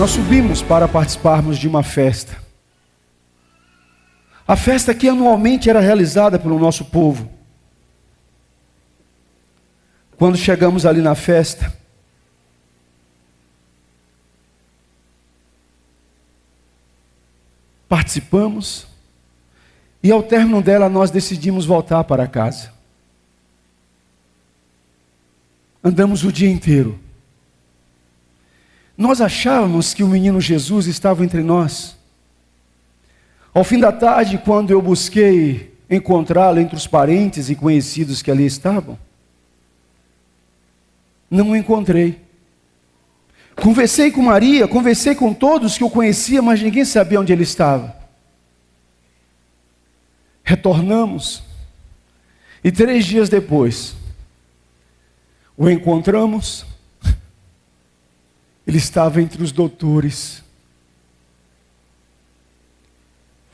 Nós subimos para participarmos de uma festa. A festa que anualmente era realizada pelo nosso povo. Quando chegamos ali na festa, participamos, e ao término dela nós decidimos voltar para casa. Andamos o dia inteiro. Nós achávamos que o menino Jesus estava entre nós. Ao fim da tarde, quando eu busquei encontrá-lo entre os parentes e conhecidos que ali estavam, não o encontrei. Conversei com Maria, conversei com todos que eu conhecia, mas ninguém sabia onde ele estava. Retornamos, e 3 dias depois, o encontramos. Ele estava entre os doutores,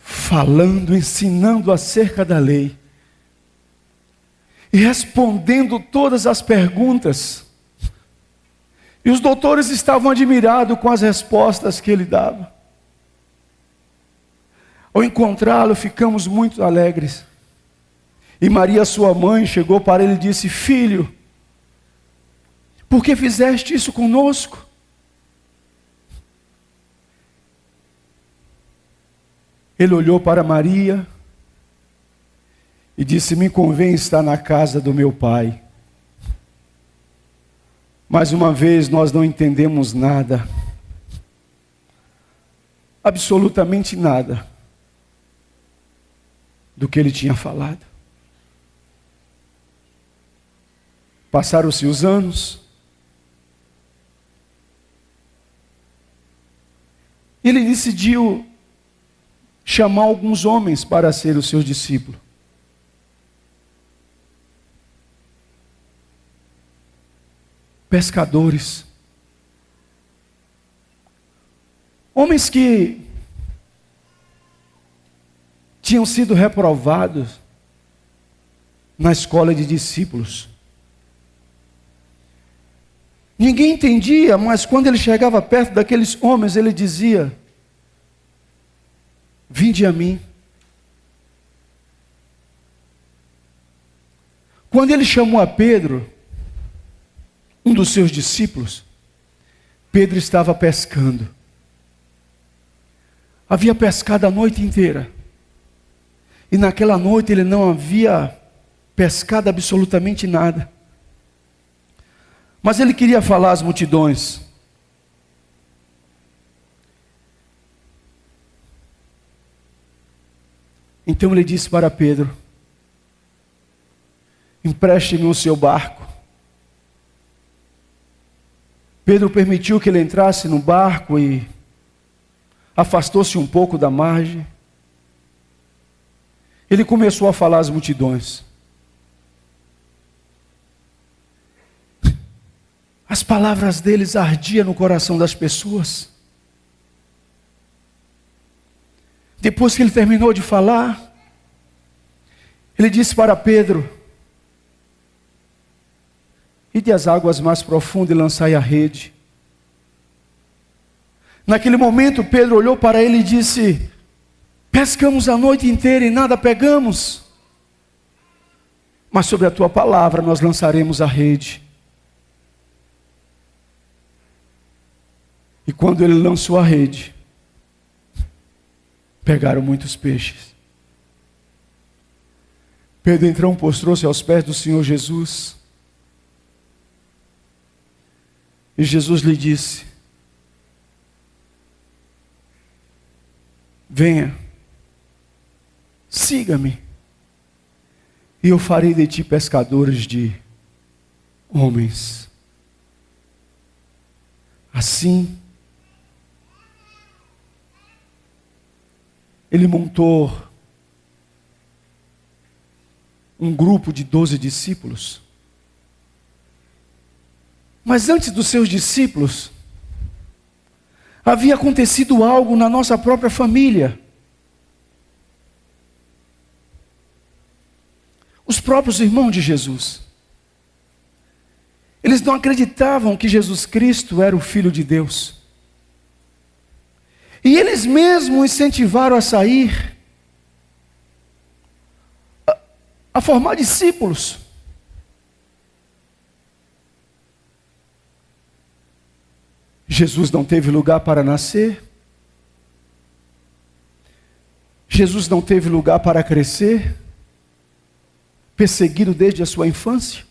falando, ensinando acerca da lei, e respondendo todas as perguntas. E os doutores estavam admirados com as respostas que ele dava. Ao encontrá-lo, ficamos muito alegres. E Maria, sua mãe, chegou para ele e disse: filho, por que fizeste isso conosco? Ele olhou para Maria e disse: me convém estar na casa do meu pai. Mais uma vez nós não entendemos nada, absolutamente nada, do que ele tinha falado. Passaram-se os anos, ele decidiu chamar alguns homens para ser os seus discípulos. Pescadores. Homens que tinham sido reprovados na escola de discípulos. Ninguém entendia, mas quando ele chegava perto daqueles homens, ele dizia: vinde a mim. Quando ele chamou a Pedro, um dos seus discípulos, Pedro estava pescando. Havia pescado a noite inteira. E naquela noite ele não havia pescado absolutamente nada. Mas ele queria falar às multidões. Então ele disse para Pedro: empreste-me o seu barco. Pedro permitiu que ele entrasse no barco e afastou-se um pouco da margem. Ele começou a falar às multidões. As palavras deles ardiam no coração das pessoas. Depois que ele terminou de falar, ele disse para Pedro: ide às águas mais profundas e lançai a rede. Naquele momento Pedro olhou para ele e disse: pescamos a noite inteira e nada pegamos, mas sobre a tua palavra nós lançaremos a rede. E quando ele lançou a rede, pegaram muitos peixes. Pedro então prostrou-se aos pés do Senhor Jesus. E Jesus lhe disse: venha, siga-me, e eu farei de ti pescadores de homens. Assim, ele montou um grupo de 12 discípulos. Mas antes dos seus discípulos, havia acontecido algo na nossa própria família. Os próprios irmãos de Jesus, eles não acreditavam que Jesus Cristo era o Filho de Deus. E eles mesmos incentivaram a sair, a formar discípulos. Jesus não teve lugar para nascer. Jesus não teve lugar para crescer, perseguido desde a sua infância.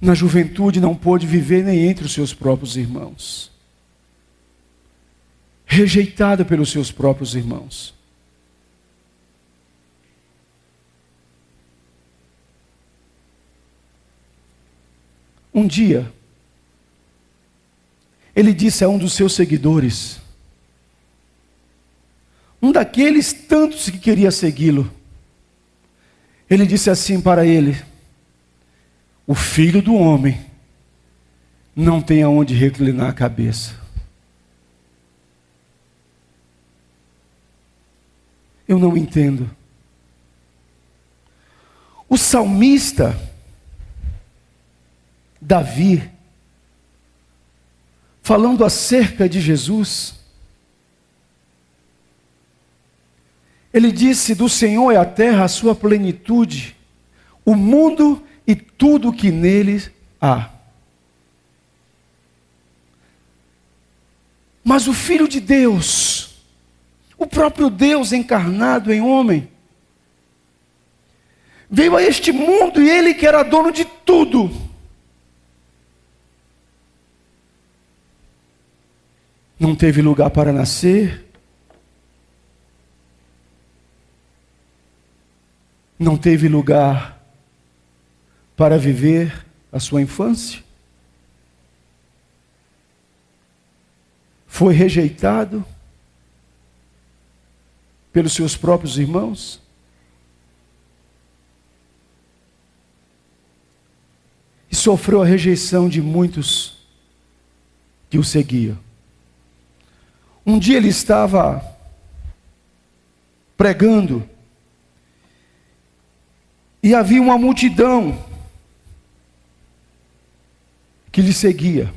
Na juventude não pôde viver nem entre os seus próprios irmãos. Rejeitado pelos seus próprios irmãos. Um dia, ele disse a um dos seus seguidores, um daqueles tantos que queria segui-lo, ele disse assim para ele: o Filho do Homem não tem aonde reclinar a cabeça. Eu não entendo. O salmista Davi, falando acerca de Jesus, ele disse: do Senhor é a terra, a sua plenitude, o mundo e tudo que nele há. Mas o Filho de Deus, o próprio Deus encarnado em homem, veio a este mundo e ele que era dono de tudo, não teve lugar para nascer, não teve lugar para viver a sua infância, foi rejeitado pelos seus próprios irmãos, e sofreu a rejeição de muitos que o seguiam. Um dia ele estava pregando e havia uma multidão que lhe seguia.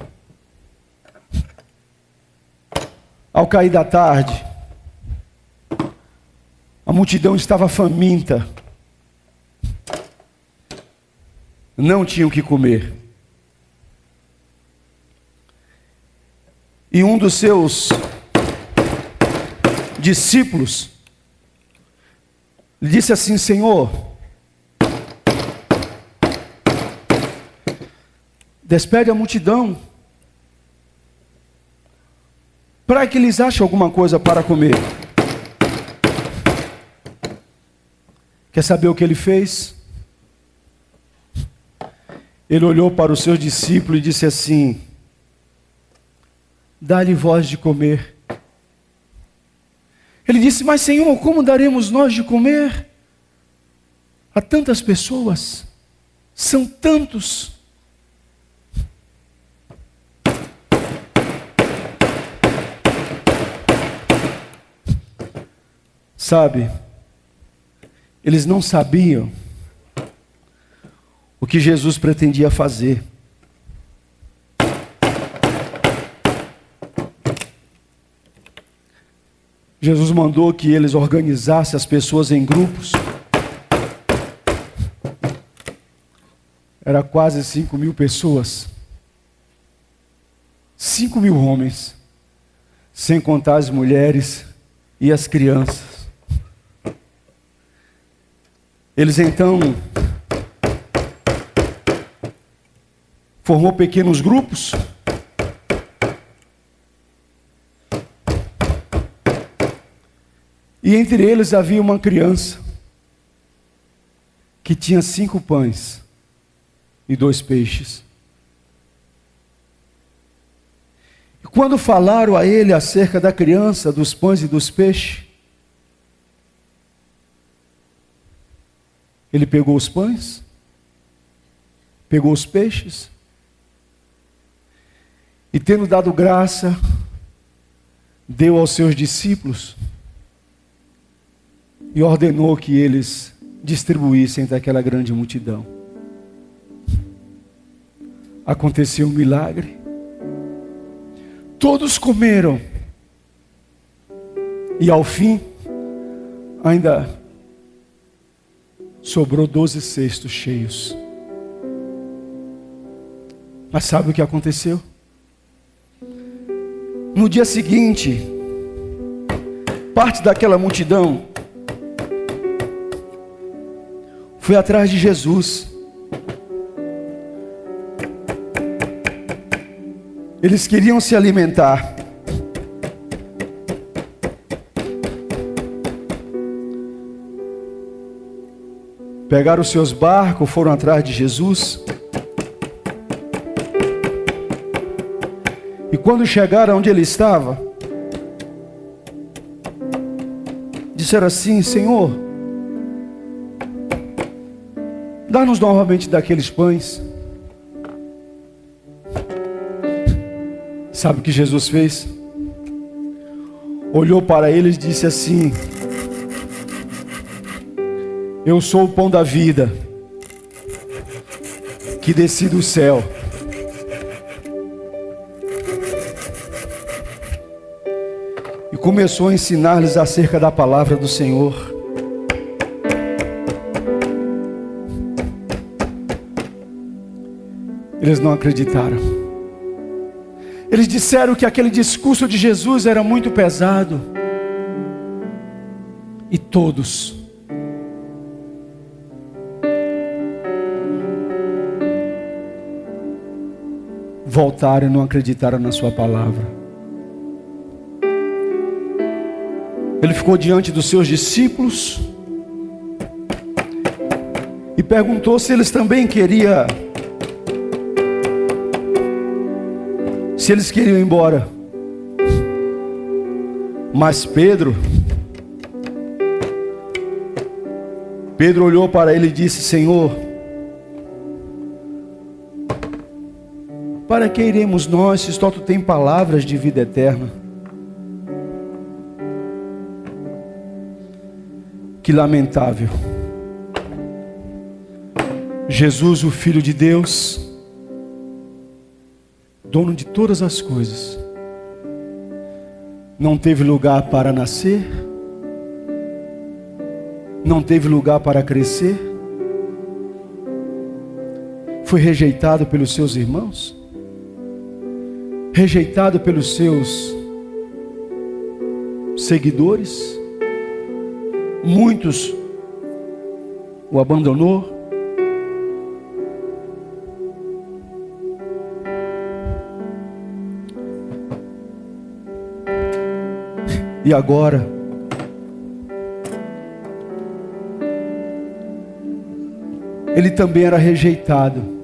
Ao cair da tarde, a multidão estava faminta, não tinha o que comer. E um dos seus discípulos lhe disse assim: Senhor, despede a multidão, para que eles achem alguma coisa para comer. Quer saber o que ele fez? Ele olhou para os seus discípulos e disse assim: dá-lhe voz de comer. Ele disse: mas Senhor, como daremos nós de comer a tantas pessoas? São tantos. Sabe, eles não sabiam o que Jesus pretendia fazer. Jesus mandou que eles organizassem as pessoas em grupos. Era quase 5.000 pessoas. 5.000 homens, sem contar as mulheres e as crianças. Eles então formou pequenos grupos. E entre eles havia uma criança que tinha 5 pães e 2 peixes. E quando falaram a ele acerca da criança, dos pães e dos peixes, ele pegou os pães, pegou os peixes, e tendo dado graça, deu aos seus discípulos, e ordenou que eles distribuíssem daquela grande multidão. aconteceu um milagre. Todos comeram. E ao fim, ainda sobrou 12 cestos cheios. Mas sabe o que aconteceu? No dia seguinte, parte daquela multidão foi atrás de Jesus. Eles queriam se alimentar. Pegaram os seus barcos, foram atrás de Jesus. E quando chegaram onde ele estava, disseram assim: Senhor, dá-nos novamente daqueles pães. Sabe o que Jesus fez? Olhou para eles e disse assim: eu sou o pão da vida, que desci do céu. E começou a ensinar-lhes acerca da palavra do Senhor. Eles não acreditaram. Eles disseram que aquele discurso de Jesus era muito pesado. E todos voltaram e não acreditaram na sua palavra. Ele ficou diante dos seus discípulos e perguntou se eles também queriam, se eles queriam ir embora. Mas Pedro olhou para ele e disse: Senhor, para que iremos nós, se só tu tem palavras de vida eterna? Que lamentável. Jesus, o Filho de Deus, dono de todas as coisas, não teve lugar para nascer, não teve lugar para crescer, foi rejeitado pelos seus irmãos, rejeitado pelos seus seguidores. Muitos o abandonou. E agora ele também era rejeitado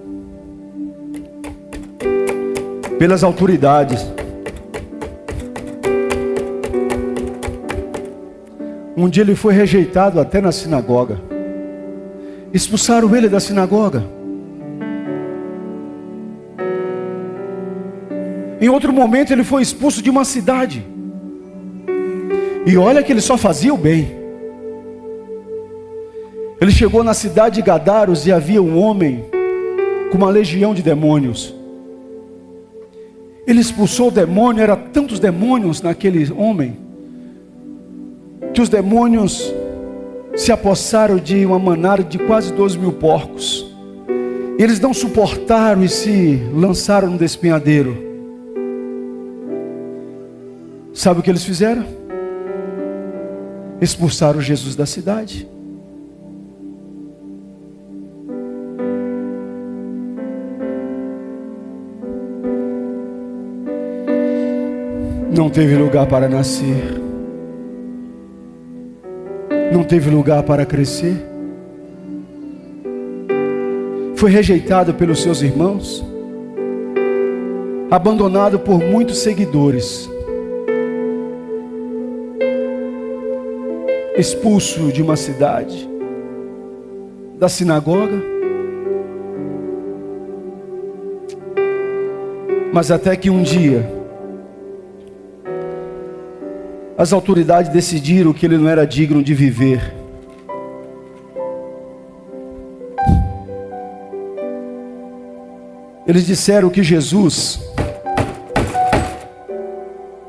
pelas autoridades. Um dia ele foi rejeitado até na sinagoga. Expulsaram ele da sinagoga. Em outro momento ele foi expulso de uma cidade. E olha que ele só fazia o bem. Ele chegou na cidade de Gadaros e havia um homem com uma legião de demônios. Ele expulsou o demônio, eram tantos demônios naquele homem, que os demônios se apossaram de uma manada de quase 12.000 porcos. Eles não suportaram e se lançaram no despenhadeiro. Sabe o que eles fizeram? Expulsaram Jesus da cidade. Não teve lugar para nascer, não teve lugar para crescer, foi rejeitado pelos seus irmãos, abandonado por muitos seguidores, expulso de uma cidade, da sinagoga. Mas até que um dia as autoridades decidiram que ele não era digno de viver. Eles disseram que Jesus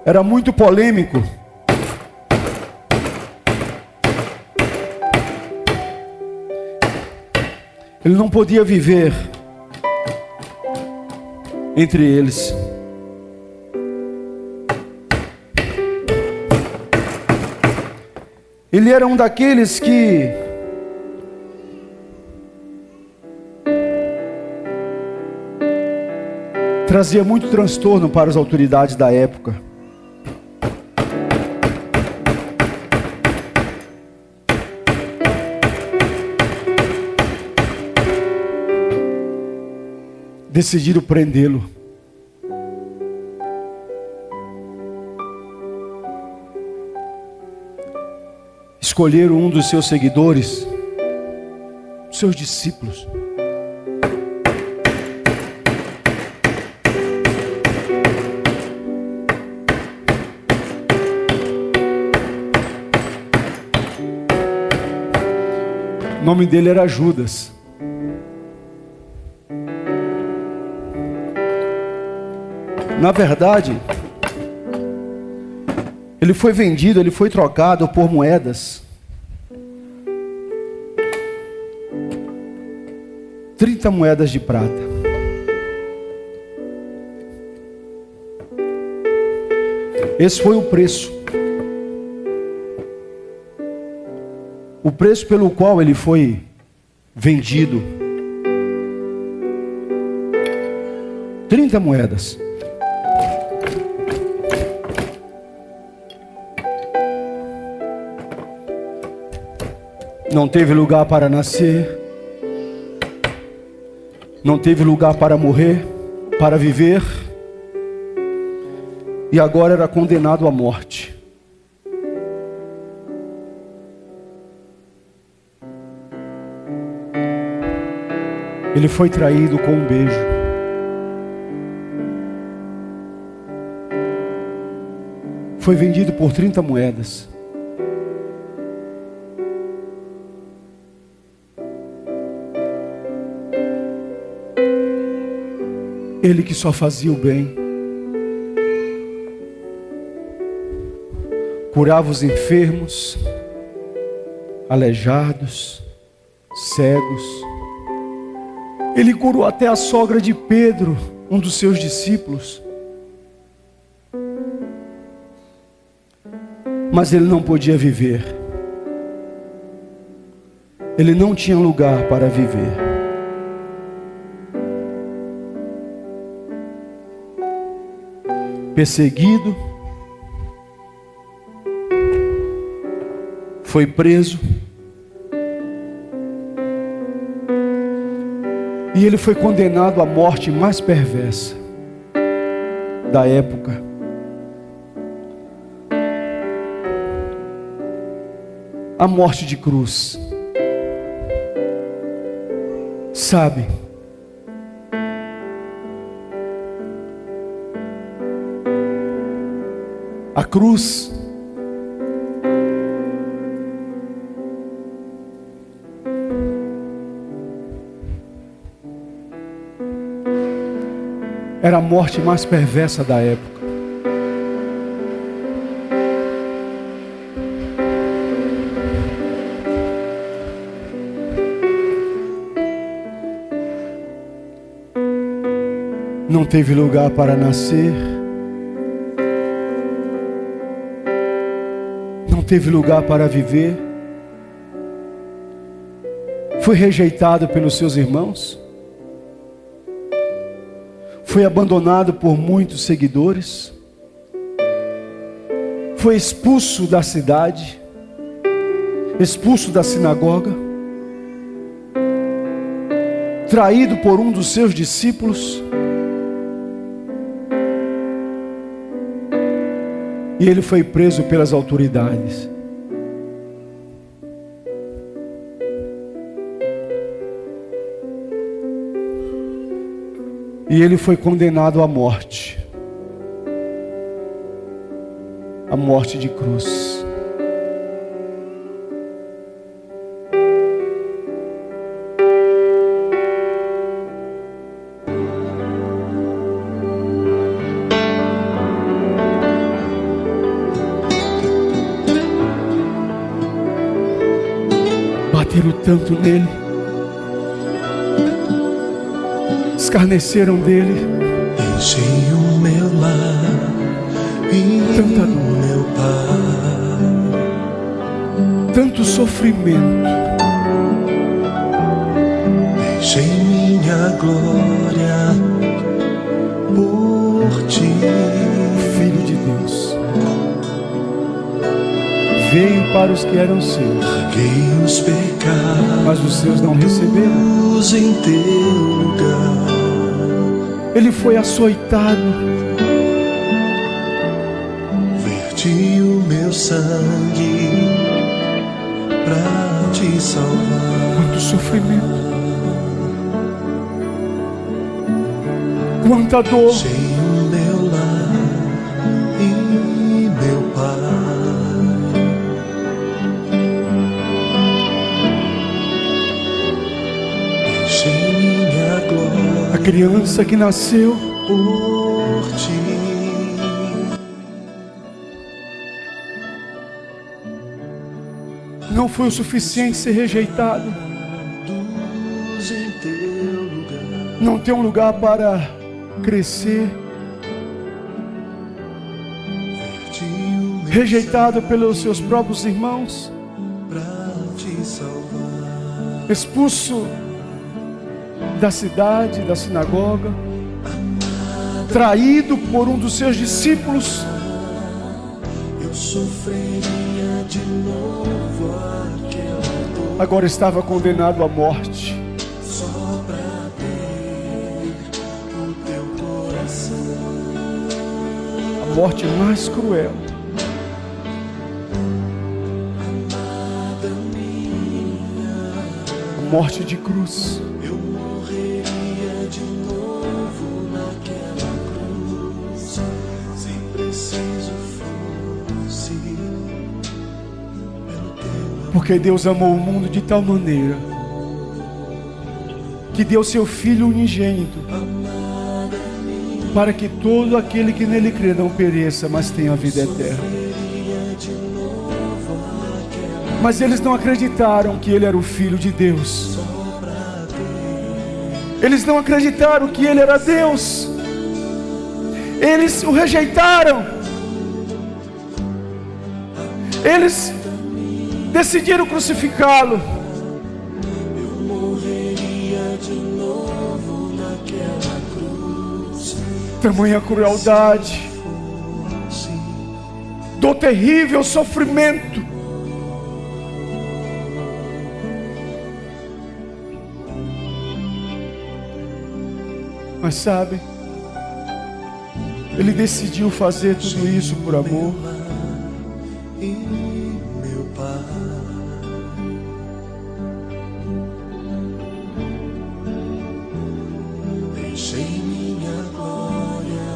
era muito polêmico. Ele não podia viver entre eles. Ele era um daqueles que trazia muito transtorno para as autoridades da época. Decidiram prendê-lo. Escolheram um dos seus seguidores, seus discípulos. O nome dele era Judas. Na verdade, ele foi vendido, ele foi trocado por moedas. 30 moedas de prata. Esse foi o preço. O preço pelo qual ele foi vendido. 30 moedas. Não teve lugar para nascer. Não teve lugar para morrer, para viver. E agora era condenado à morte. Ele foi traído com um beijo. Foi vendido por 30 moedas. Ele que só fazia o bem, curava os enfermos, aleijados, cegos. Ele curou até a sogra de Pedro, um dos seus discípulos. Mas ele não podia viver. Ele não tinha lugar para viver. Perseguido, foi preso, e ele foi condenado à morte mais perversa da época. A morte de cruz. Sabe? A cruz era a morte mais perversa da época. Não teve lugar para nascer. Não teve lugar para viver. Foi rejeitado pelos seus irmãos. Foi abandonado por muitos seguidores. Foi expulso da cidade. Expulso da sinagoga. Traído por um dos seus discípulos. E ele foi preso pelas autoridades. E ele foi condenado à morte. A morte de cruz. bateram tanto nele, escarneceram dele. Enchei o meu lar e Tanta dor, meu pai, tanto sofrimento. deixei minha glória por ti. O Filho de Deus veio para os que eram seus, Paguei os pecados mas os seus não receberam. em teu lugar. Ele foi açoitado, Verti o meu sangue pra te salvar. quanto sofrimento, quanta dor. Enchei o meu lar e meu pai, enchei minha glória A criança que nasceu por ti. não foi o suficiente ser rejeitado, Em teu lugar, não tem um lugar para crescer, verti o meu rejeitado pelos seus próprios irmãos, pra te salvar. expulso da cidade, da sinagoga, traído por um dos seus discípulos. Eu sofreria de novo aquela dor Agora estava condenado à morte. só pra ter o teu coração. A morte mais cruel. Amada minha, A morte de cruz. eu morreria de novo naquela cruz, se preciso fosse pelo teu. Porque Deus amou o mundo de tal maneira que deu seu Filho unigênito, para que todo aquele que nele crê não pereça, mas tenha a vida eterna. Mas eles não acreditaram que ele era o Filho de Deus. Eles não acreditaram que ele era Deus. Eles o rejeitaram. Eles decidiram crucificá-lo. Eu morreria de novo naquela cruz, Tamanha crueldade, do terrível sofrimento. Mas sabe, ele decidiu fazer tudo isso por amor. e meu pai, deixei minha glória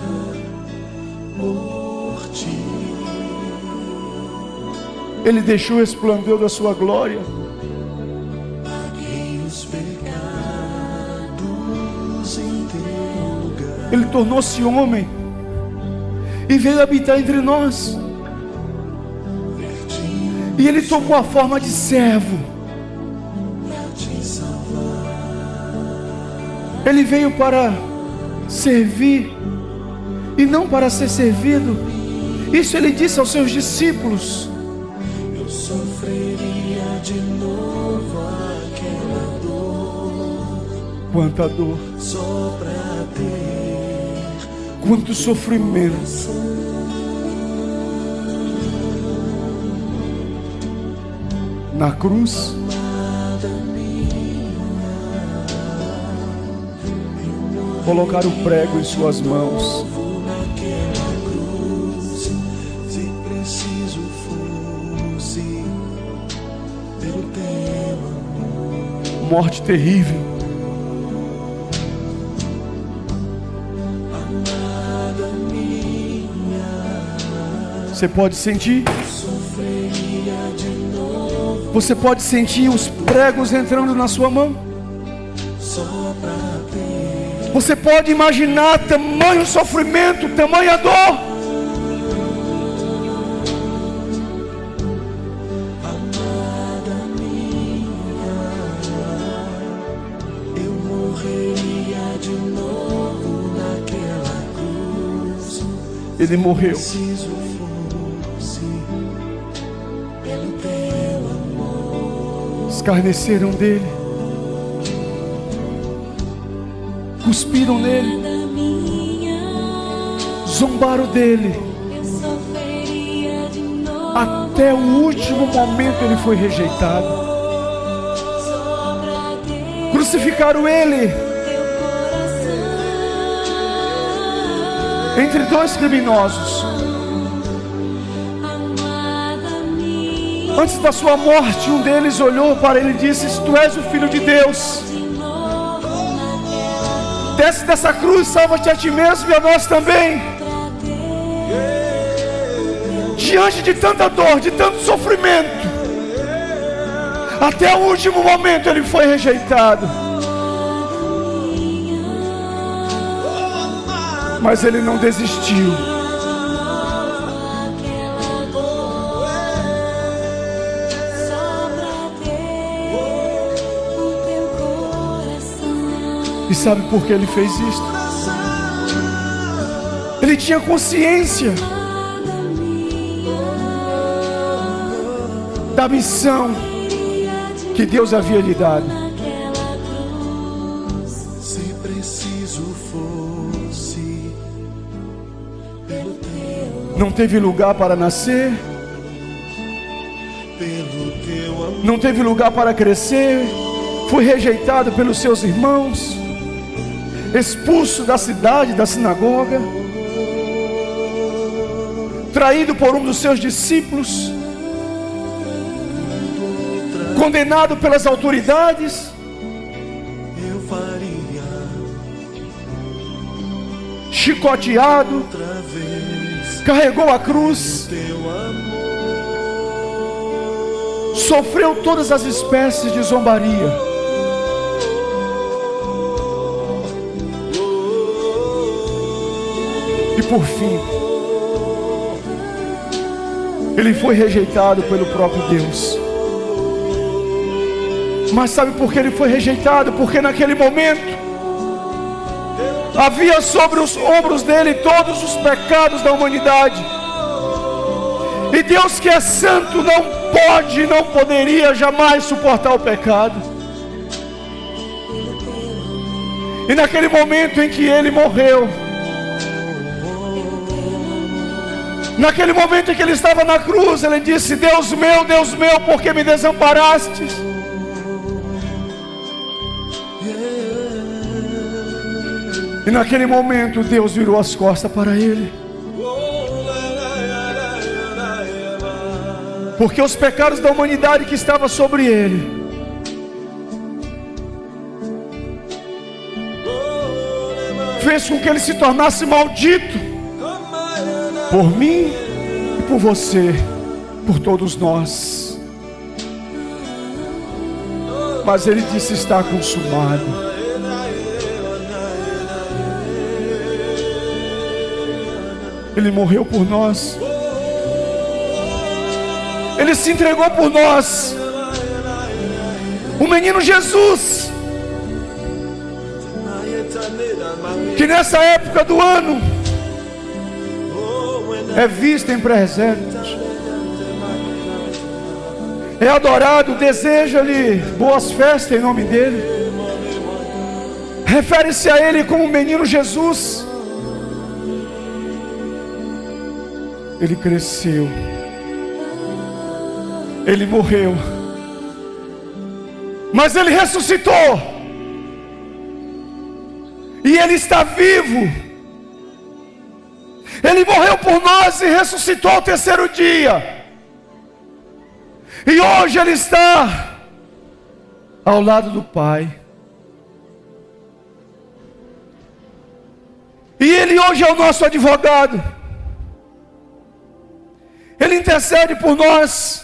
por ti. Ele deixou o esplendor da sua glória. Paguei os pecados em teu lugar. Ele tornou-se homem e veio habitar entre nós. E ele tomou a forma de servo. Ele veio para servir e não para ser servido. Isso ele disse aos seus discípulos. Eu sofreria de novo aquela dor, Quanta dor, só pra ter quanto sofrimento. Na cruz, colocar o prego em suas mãos. naquela cruz, se preciso fosse pelo teu amor. Morte terrível. Amada minha, Você pode sentir? sofreria de novo Você pode sentir os pregos entrando na sua mão? só pra ter Você pode imaginar tamanho sofrimento, tamanha dor? amada minha. Ele morreu. Preciso fosse pelo teu amor. Escarneceram dele, cuspiram nele, zombaram dele. Até o último momento ele foi rejeitado. Crucificaram ele entre dois criminosos. Antes da sua morte, um deles olhou para ele e disse: Tu és o Filho de Deus. Desce dessa cruz, salva-te a ti mesmo e a nós também. Diante de tanta dor, de tanto sofrimento, até o último momento ele foi rejeitado. Mas ele não desistiu. E sabe por que ele fez isso? Ele tinha consciência da missão que Deus havia lhe dado. Se preciso fosse pelo teu, Não teve lugar para nascer, pelo teu amor. não teve lugar para crescer, foi rejeitado pelos seus irmãos, expulso da cidade, da sinagoga, traído por um dos seus discípulos, condenado pelas autoridades, Eu faria chicoteado, outra vez carregou a cruz, teu amor. sofreu todas as espécies de zombaria. E por fim, ele foi rejeitado pelo próprio Deus. Mas sabe por que ele foi rejeitado? Porque naquele momento havia sobre os ombros dele todos os pecados da humanidade. E Deus, que é santo, não pode, não poderia jamais suportar o pecado. E naquele momento em que ele morreu, naquele momento em que ele estava na cruz, ele disse: Deus meu, por que me desamparastes? E naquele momento Deus virou as costas para ele, porque os pecados da humanidade que estavam sobre ele fez com que ele se tornasse maldito por mim e por você, por todos nós. Mas ele disse: está consumado. Ele morreu por nós. Ele se entregou por nós. O menino Jesus, que nessa época do ano é visto em presépios, é adorado, deseja-lhe boas festas em nome dele, refere-se a ele como o menino Jesus. Ele cresceu, ele morreu, mas ele ressuscitou, e ele está vivo. Ele morreu por nós e ressuscitou ao terceiro dia, e hoje ele está ao lado do Pai. E ele hoje é o nosso advogado. Ele intercede por nós.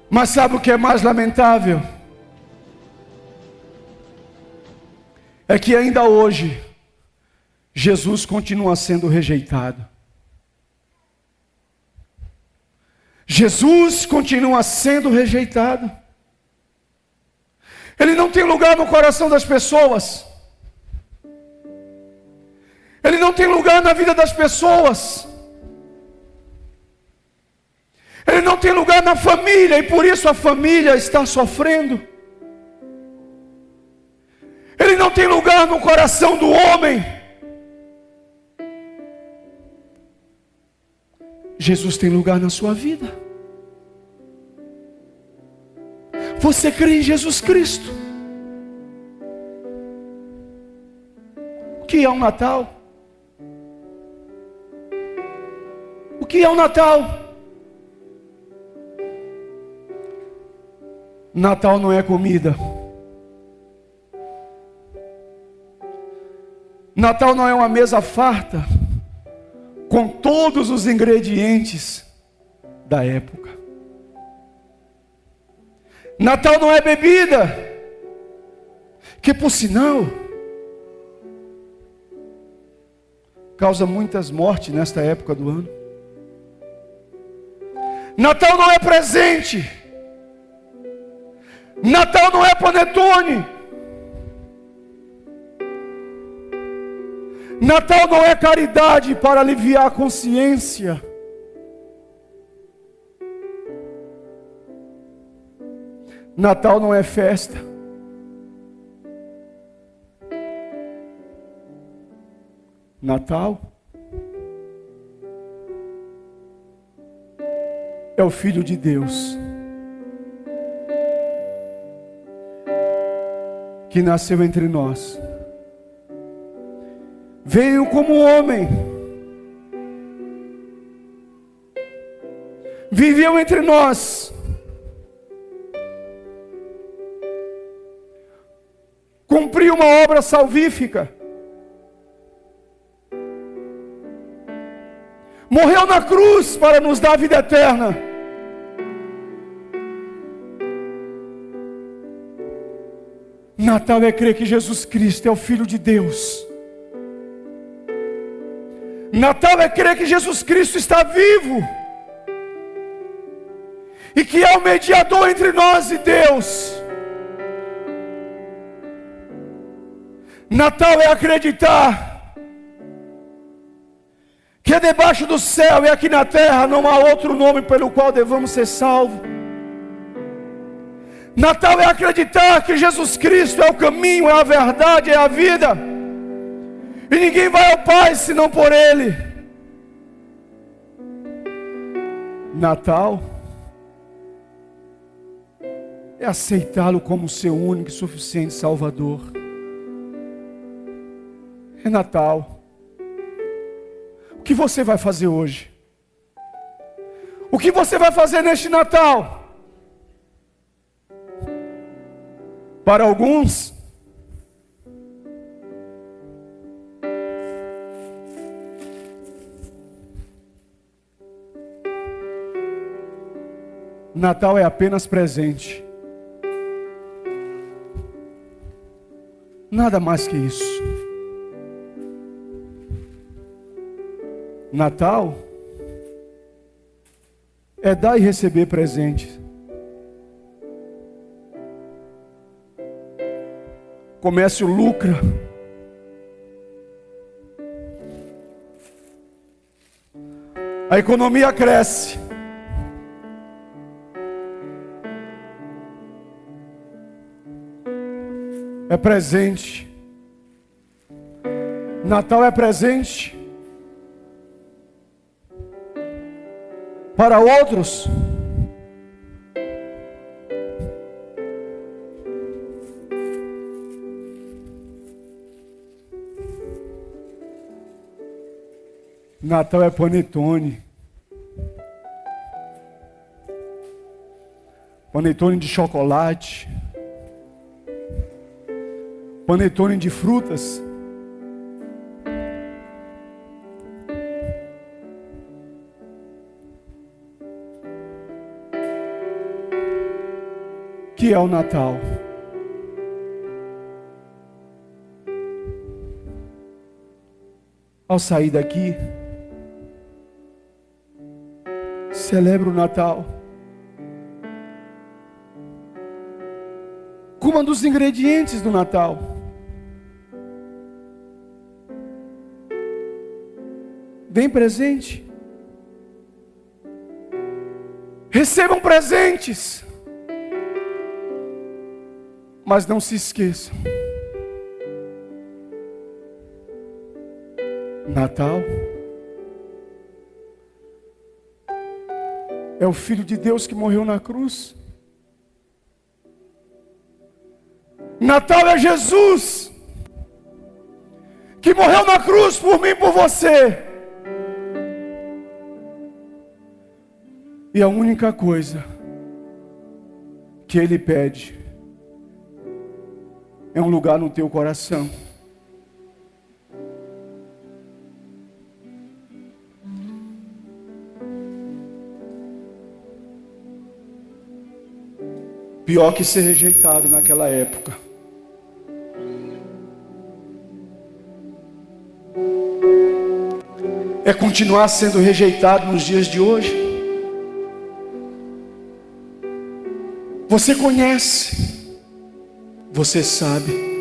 Mas sabe o que é mais lamentável? É que ainda hoje Jesus continua sendo rejeitado. Jesus continua sendo rejeitado. Ele não tem lugar no coração das pessoas. Ele não tem lugar na vida das pessoas. Ele não tem lugar na família, e por isso a família está sofrendo. Ele não tem lugar no coração do homem. Jesus tem lugar na sua vida. Você crê em Jesus Cristo? O que é o Natal? O que é o Natal? Natal não é comida. Natal não é uma mesa farta com todos os ingredientes da época. Natal não é bebida, que por sinal causa muitas mortes nesta época do ano. Natal não é presente. Natal não é panetone. Natal não é caridade para aliviar a consciência. Natal não é festa. Natal é o Filho de Deus que nasceu entre nós. Veio como homem, viveu entre nós, cumpriu uma obra salvífica, morreu na cruz para nos dar a vida eterna. Natal é crer que Jesus Cristo é o Filho de Deus. Natal é crer que Jesus Cristo está vivo e que é o mediador entre nós e Deus. Natal é acreditar que debaixo do céu e aqui na terra não há outro nome pelo qual devamos ser salvos. Natal é acreditar que Jesus Cristo é o caminho, é a verdade, é a vida, e ninguém vai ao Pai senão por Ele. Natal é aceitá-lo como seu único e suficiente Salvador. É Natal. O que você vai fazer hoje? O que você vai fazer neste Natal? Para alguns, Natal é apenas presente. Nada mais que isso. Natal é dar e receber presentes. Comércio lucra. A economia cresce. É presente. Natal é presente. Para outros, Natal é panetone. Panetone de chocolate. Panetone de frutas. Que é o Natal? Ao sair daqui, celebra o Natal. Coma dos ingredientes do Natal. Deem presente. Recebam presentes. Mas não se esqueçam. Natal é o Filho de Deus que morreu na cruz. Natal é Jesus que morreu na cruz por mim e por você. E a única coisa que Ele pede é um lugar no teu coração. Pior que ser rejeitado naquela época é continuar sendo rejeitado nos dias de hoje. Você conhece, você sabe.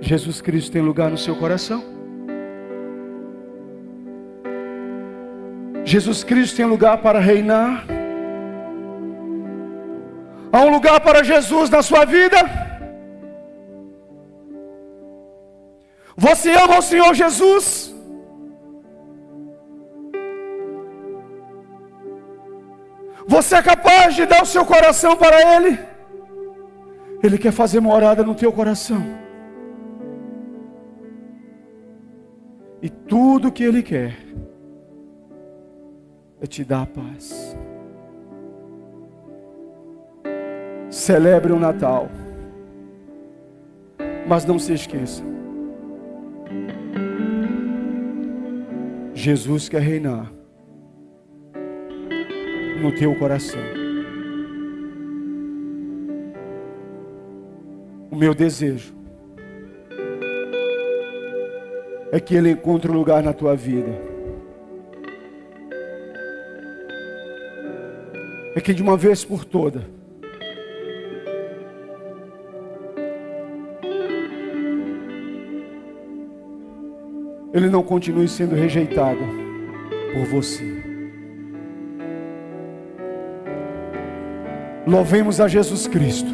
Jesus Cristo tem lugar no seu coração? Jesus Cristo tem lugar para reinar? Há um lugar para Jesus na sua vida? Você ama o Senhor Jesus? Você é capaz de dar o seu coração para Ele? Ele quer fazer morada no teu coração. E tudo que Ele quer é te dar a paz. Celebre o Natal, mas não se esqueça, Jesus quer reinar no teu coração. O meu desejo é que Ele encontre um lugar na tua vida. É que de uma vez por toda Ele não continue sendo rejeitado por você. Louvemos a Jesus Cristo,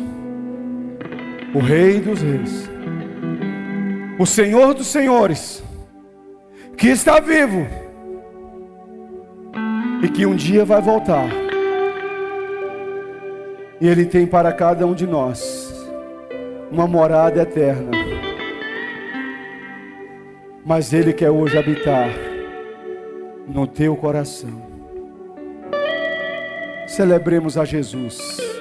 o Rei dos Reis, o Senhor dos Senhores, que está vivo e que um dia vai voltar. E Ele tem para cada um de nós uma morada eterna. Mas Ele quer hoje habitar no teu coração. Celebremos a Jesus.